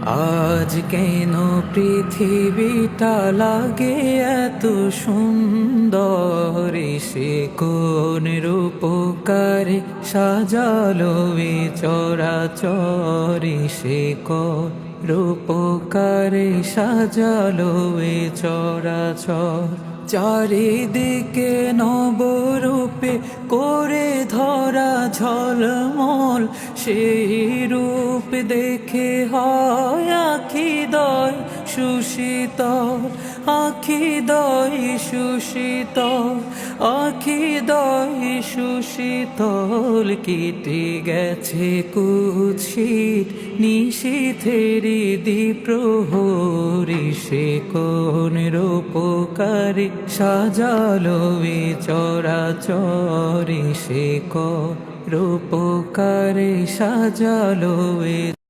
আজ কেন পৃথিবীটা লাগে এত সুন্দর, সে কোন রূপকারে সাজালো এ চরাচর, সে কোন রূপকারে সাজালো এ চরাচর। চারিদিকে নবরূপে করে ধরা ঝলমল, সেই রূপ দেখে হয় আখিদয় সুশীতল, আখিদয় সুশীতল, আখিদয় সুশীতল। কেটে গেছে কুৎসিত নিশীথেরি দ্বীপ্রহরী, সে কোন রূপকারে সাজালো এ চরাচর, সে কোন রূপকারে সাজালো এ